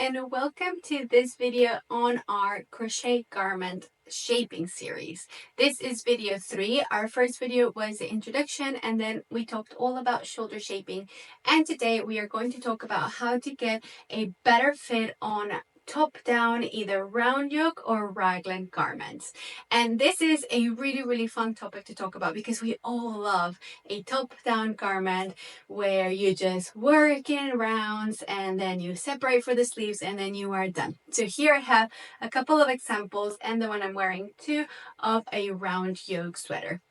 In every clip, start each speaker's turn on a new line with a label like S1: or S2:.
S1: and welcome to this video on our Crochet Garment Shaping Series. This is video 3. Our first video was the introduction and then we talked all about shoulder shaping, and today we are going to talk about how to get a better fit on top down either round yoke or raglan garments. And this is a really fun topic to talk about because we all love a top down garment where you just work in rounds and then you separate for the sleeves and then you are done. So here I have a couple of examples and the one I'm wearing too of a round yoke sweater.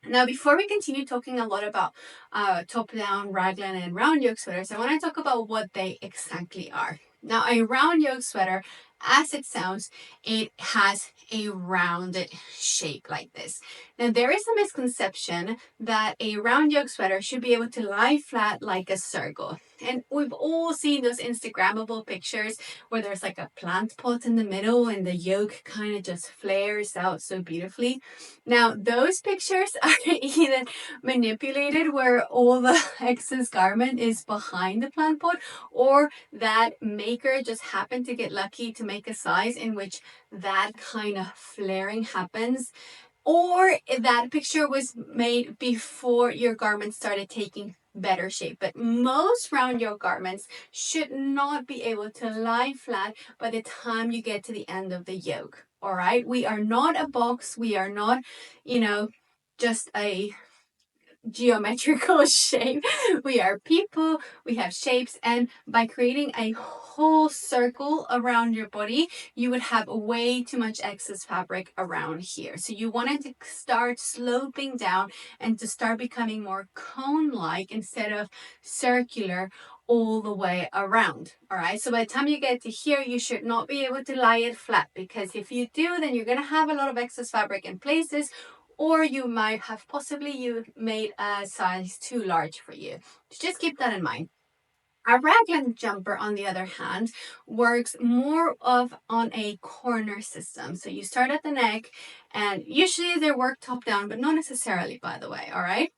S1: Now, before we continue talking a lot about top-down, raglan, and round yoke sweaters, I want to talk about what they exactly are. Now, a round yoke sweater, as it sounds, it has a rounded shape like this. Now, there is a misconception that a round yoke sweater should be able to lie flat like a circle. And we've all seen those Instagrammable pictures where there's like a plant pot in the middle and the yoke kind of just flares out so beautifully. Now, those pictures are either manipulated where all the excess garment is behind the plant pot, or that maker just happened to get lucky to make a size in which that kind of flaring happens, or that picture was made before your garment started taking better shape. But most round yoke garments should not be able to lie flat by the time you get to the end of the yoke. All right, we are not a box. We are not, just a geometrical shape. We are people, we have shapes, and by creating a whole circle around your body, you would have way too much excess fabric around here. So you want it to start sloping down and to start becoming more cone-like instead of circular all the way around. All right, so by the time you get to here, you should not be able to lie it flat, because if you do, then you're going to have a lot of excess fabric in places, or you might have you made a size too large for you. So just keep that in mind. A raglan jumper, on the other hand, works more of on a corner system. So you start at the neck, and usually they work top down, but not necessarily, by the way, all right?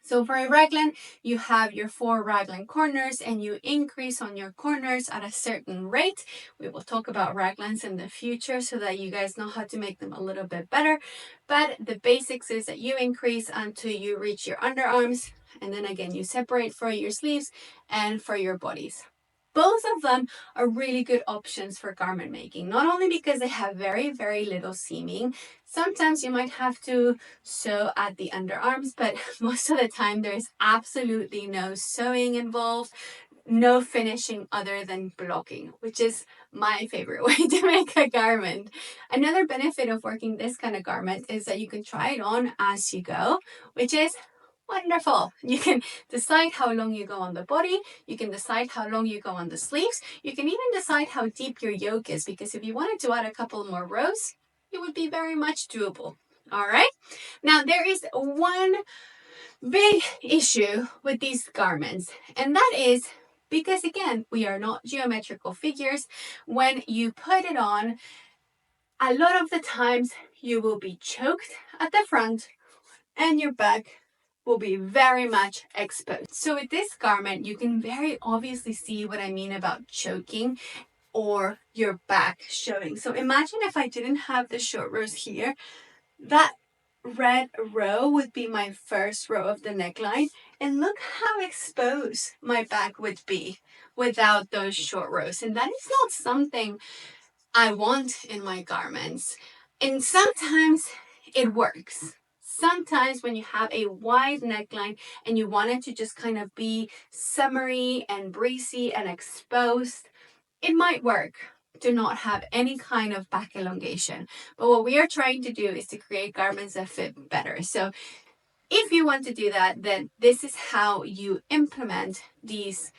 S1: So for a raglan, you have your 4 raglan corners and you increase on your corners at a certain rate. We will talk about raglans in the future so that you guys know how to make them a little bit better. But the basics is that you increase until you reach your underarms, and then again you separate for your sleeves and for your bodies. Both of them are really good options for garment making, not only because they have very little seaming. Sometimes you might have to sew at the underarms, but most of the time there's absolutely no sewing involved, no finishing other than blocking, which is my favorite way to make a garment. Another benefit of working this kind of garment is that you can try it on as you go, which is wonderful. You can decide how long you go on the body. You can decide how long you go on the sleeves. You can even decide how deep your yoke is, because if you wanted to add a couple more rows, it would be very much doable. All right. Now, there is one big issue with these garments, and that is because, again, we are not geometrical figures. When you put it on, a lot of the times you will be choked at the front and your back will be very much exposed. So with this garment, you can very obviously see what I mean about choking or your back showing. So imagine if I didn't have the short rows here, that red row would be my first row of the neckline, and look how exposed my back would be without those short rows. And that is not something I want in my garments. And sometimes it works. Sometimes when you have a wide neckline and you want it to just kind of be summery and breezy and exposed, it might work to not have any kind of back elongation. But what we are trying to do is to create garments that fit better. So if you want to do that, then this is how you implement these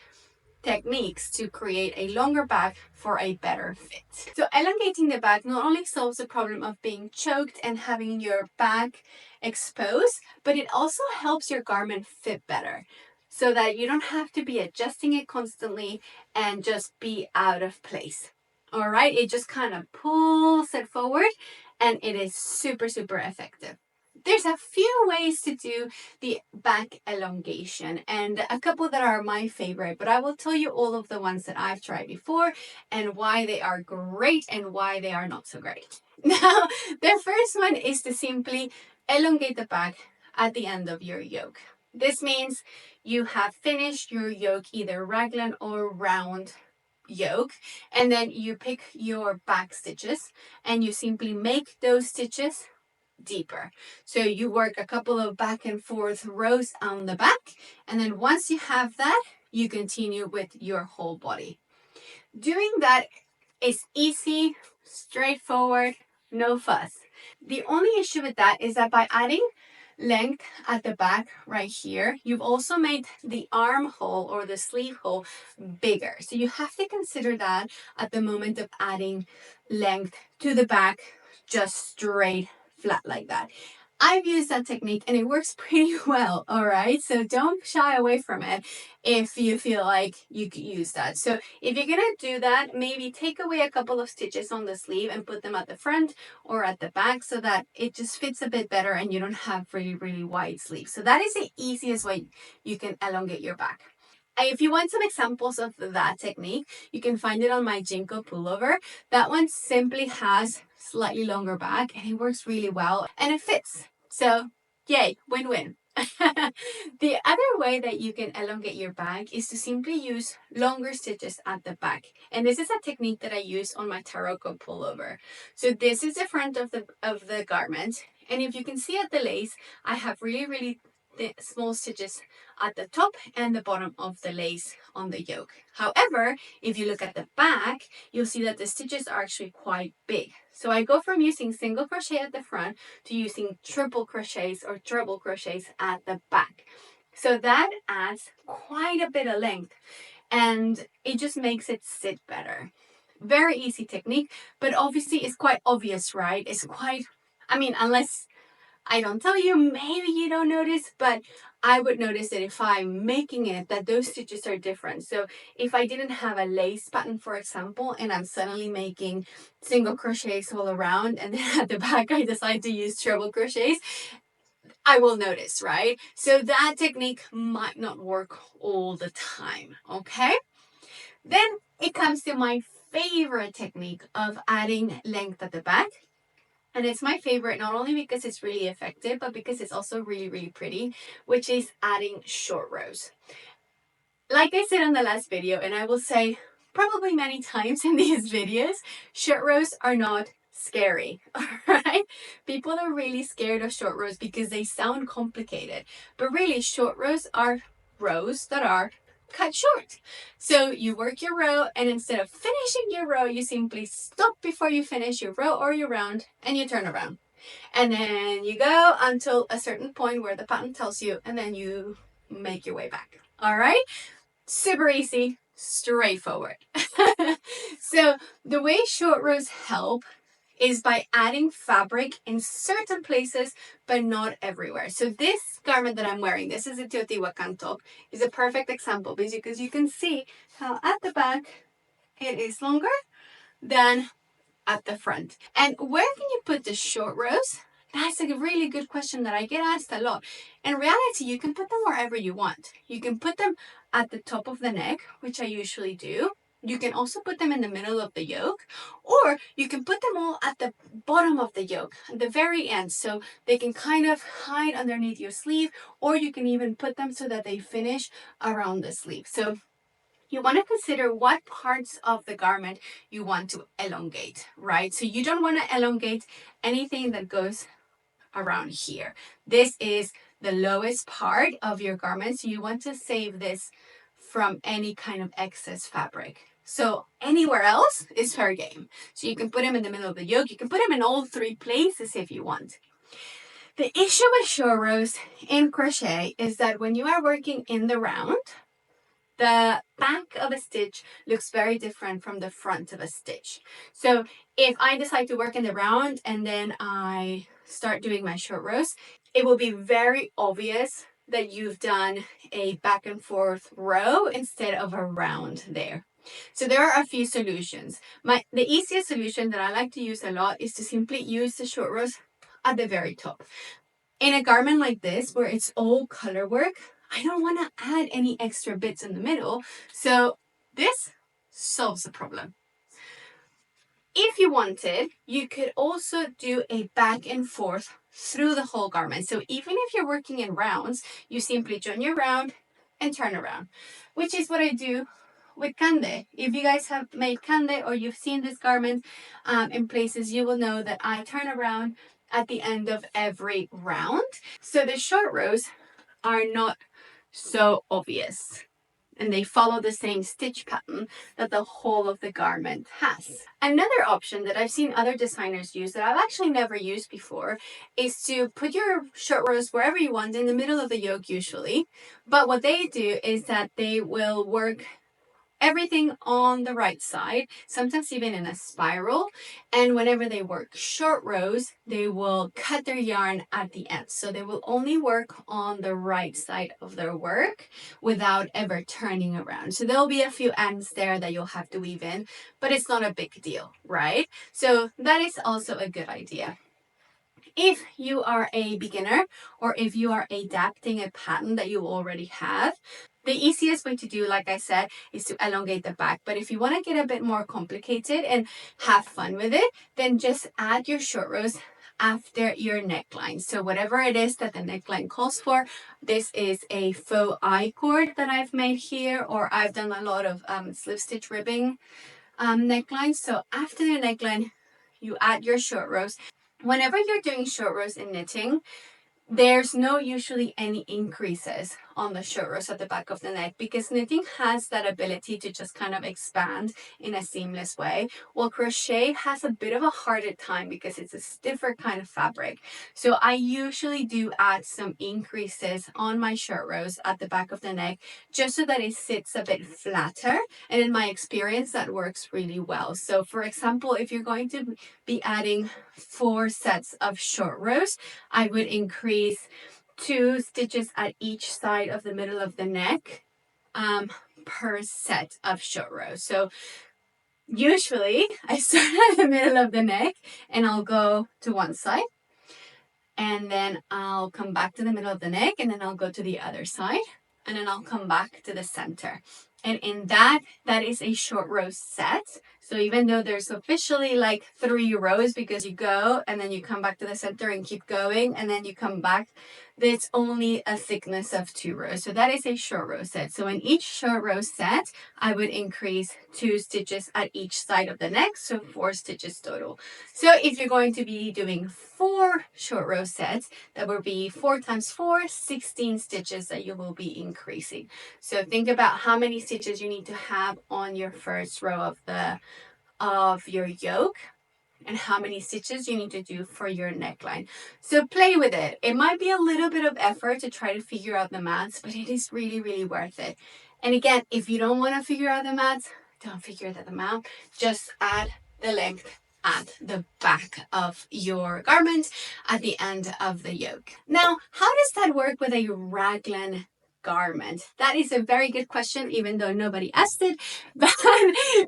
S1: techniques to create a longer back for a better fit. So elongating the back not only solves the problem of being choked and having your back exposed, but it also helps your garment fit better, so that you don't have to be adjusting it constantly and just be out of place. All right, it just kind of pulls it forward and it is super effective. there's a few ways to do the back elongation and a couple that are my favorite, but I will tell you all of the ones that I've tried before and why they are great and why they are not so great. Now, the first one is to simply elongate the back at the end of your yoke. This means you have finished your yoke, either raglan or round yoke, and then you pick your back stitches and you simply make those stitches deeper. So you work a couple of back and forth rows on the back, and then once you have that, you continue with your whole body. Doing that is easy, straightforward, no fuss. The only issue with that is that by adding length at the back right here, you've also made the armhole or the sleeve hole bigger. So you have to consider that at the moment of adding length to the back, just straight flat like that. I've used that technique and it works pretty well, all right? So don't shy away from it if you feel like you could use that. So if you're gonna do that, maybe take away a couple of stitches on the sleeve and put them at the front or at the back so that it just fits a bit better and you don't have really, really wide sleeves. So that is the easiest way you can elongate your back. If you want some examples of that technique, you can find it on my Jinko pullover. That one simply has slightly longer back and it works really well and it fits. So yay, win-win. The other way that you can elongate your back is to simply use longer stitches at the back. And this is a technique that I use on my Taroko pullover. So this is the front of the garment. And if you can see at the lace, I have really, really small stitches at the top and the bottom of the lace on the yoke. However, if you look at the back, you'll see that the stitches are actually quite big. So I go from using single crochet at the front to using triple crochets or treble crochets at the back. So that adds quite a bit of length and it just makes it sit better. Very easy technique, but obviously it's quite obvious, right? It's quite, I mean, unless I don't tell you, maybe you don't notice, but I would notice that if I'm making it, that those stitches are different. So if I didn't have a lace pattern, for example, and I'm suddenly making single crochets all around, and then at the back I decide to use treble crochets, I will notice, right? So that technique might not work all the time, okay? Then it comes to my favorite technique of adding length at the back. And it's my favorite, not only because it's really effective, but because it's also really, really pretty, which is adding short rows. Like I said in the last video, and I will say probably many times in these videos, short rows are not scary, all right? People are really scared of short rows because they sound complicated, but really short rows are rows that are cut short. So you work your row, and instead of finishing your row, you simply stop before you finish your row or your round and you turn around. And then you go until a certain point where the pattern tells you, and then you make your way back. All right? Super easy, straightforward. So the way short rows help is by adding fabric in certain places, but not everywhere. So this garment that I'm wearing, this is a Teotihuacan top, is a perfect example because you can see how at the back it is longer than at the front. And where can you put the short rows? That's a really good question that I get asked a lot. In reality, you can put them wherever you want. You can put them at the top of the neck, which I usually do. You can also put them in the middle of the yoke, or you can put them all at the bottom of the yoke, at the very end, so they can kind of hide underneath your sleeve, or you can even put them so that they finish around the sleeve. So you want to consider what parts of the garment you want to elongate, right? So you don't want to elongate anything that goes around here. This is the lowest part of your garment, so you want to save this from any kind of excess fabric. So anywhere else is fair game. So you can put them in the middle of the yoke. You can put them in all three places if you want. The issue with short rows in crochet is that when you are working in the round, the back of a stitch looks very different from the front of a stitch. So if I decide to work in the round and then I start doing my short rows, it will be very obvious that you've done a back and forth row instead of a round there. So there are a few solutions. The easiest solution that I like to use a lot is to simply use the short rows at the very top. In a garment like this, where it's all color work, I don't want to add any extra bits in the middle. So this solves the problem. If you wanted, you could also do a back and forth through the whole garment. So even if you're working in rounds, you simply join your round and turn around, which is what I do with kande. If you guys have made kande or you've seen this garment in places, you will know that I turn around at the end of every round. So the short rows are not so obvious, and they follow the same stitch pattern that the whole of the garment has. Another option that I've seen other designers use that I've actually never used before is to put your short rows wherever you want, in the middle of the yoke usually. But what they do is that they will work everything on the right side, sometimes even in a spiral. And whenever they work short rows, they will cut their yarn at the end. So they will only work on the right side of their work without ever turning around. So there'll be a few ends there that you'll have to weave in, but it's not a big deal, right? So that is also a good idea. If you are a beginner or if you are adapting a pattern that you already have, the easiest way to do, like I said, is to elongate the back. But if you want to get a bit more complicated and have fun with it, then just add your short rows after your neckline. So whatever it is that the neckline calls for, this is a faux I-cord that I've made here, or I've done a lot of slip stitch ribbing necklines. So after the neckline, you add your short rows. Whenever you're doing short rows in knitting, there's no usually any increases on the short rows at the back of the neck, because knitting has that ability to just kind of expand in a seamless way. Well, crochet has a bit of a harder time because it's a stiffer kind of fabric. So I usually do add some increases on my short rows at the back of the neck, just so that it sits a bit flatter. And in my experience, that works really well. So for example, if you're going to be adding 4 sets of short rows, I would increase 2 stitches at each side of the middle of the neck per set of short rows. So usually I start at the middle of the neck and I'll go to one side, and then I'll come back to the middle of the neck, and then I'll go to the other side, and then I'll come back to the center. And in that is a short row set. So even though there's officially like 3 rows, because you go and then you come back to the center and keep going and then you come back, it's only a thickness of 2 rows. So that is a short row set. So in each short row set, I would increase 2 stitches at each side of the neck, so 4 stitches total. So if you're going to be doing 4 short row sets, that will be 4 times 4, 16 stitches that you will be increasing. So think about how many stitches you need to have on your first row of your yoke, and how many stitches you need to do for your neckline. So play with it. It might be a little bit of effort to try to figure out the maths, but it is really, really worth it. And again, if you don't want to figure out the maths, don't figure them out. Just add the length at the back of your garment at the end of the yoke. Now, how does that work with a raglan garment? That is a very good question, even though nobody asked it, but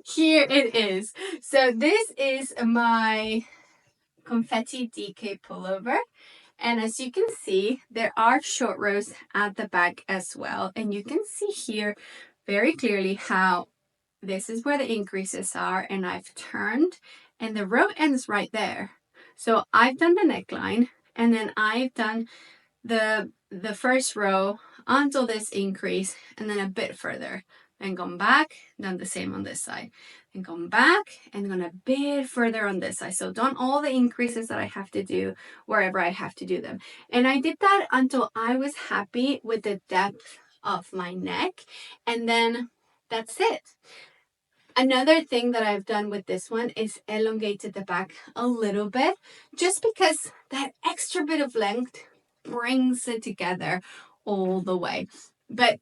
S1: here it is. So this is my confetti DK pullover, and as you can see, there are short rows at the back as well, and you can see here very clearly how this is where the increases are, and I've turned and the row ends right there. So I've done the neckline, and then I've done the first row until this increase, and then a bit further, and gone back, done the same on this side, and gone back and gone a bit further on this side. So done all the increases that I have to do wherever I have to do them. And I did that until I was happy with the depth of my neck, and then that's it. Another thing that I've done with this one is elongated the back a little bit, just because that extra bit of length brings it together all the way. But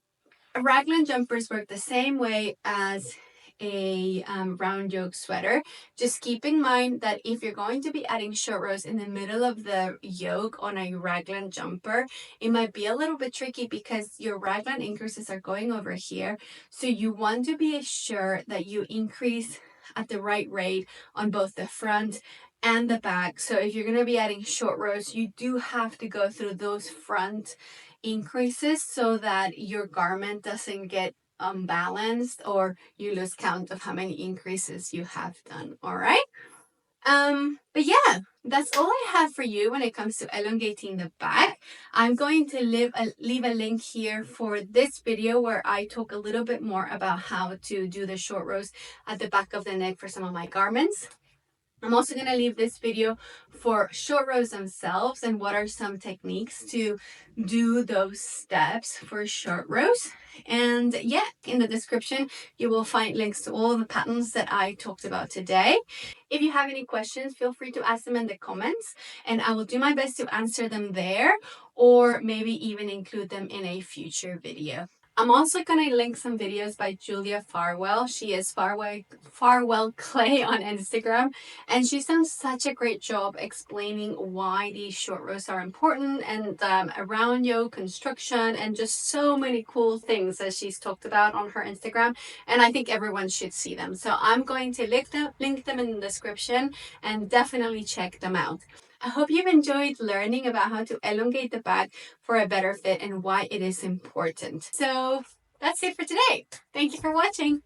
S1: raglan jumpers work the same way as a round yoke sweater. Just keep in mind that if you're going to be adding short rows in the middle of the yoke on a raglan jumper, it might be a little bit tricky because your raglan increases are going over here. So you want to be sure that you increase at the right rate on both the front and the back. So if you're going to be adding short rows, you do have to go through those front increases so that your garment doesn't get unbalanced or you lose count of how many increases you have done. All right. But yeah, that's all I have for you when it comes to elongating the back. I'm going to leave a link here for this video where I talk a little bit more about how to do the short rows at the back of the neck for some of my garments. I'm also going to leave this video for short rows themselves and what are some techniques to do those steps for short rows. And yeah, in the description, you will find links to all the patterns that I talked about today. If you have any questions, feel free to ask them in the comments and I will do my best to answer them there or maybe even include them in a future video. I'm also going to link some videos by Julia Farwell. She is Farwell Clay on Instagram. And she's done such a great job explaining why these short rows are important and around yoke construction and just so many cool things that she's talked about on her Instagram. And I think everyone should see them. So I'm going to link them in the description and definitely check them out. I hope you've enjoyed learning about how to elongate the back for a better fit and why it is important. So that's it for today. Thank you for watching.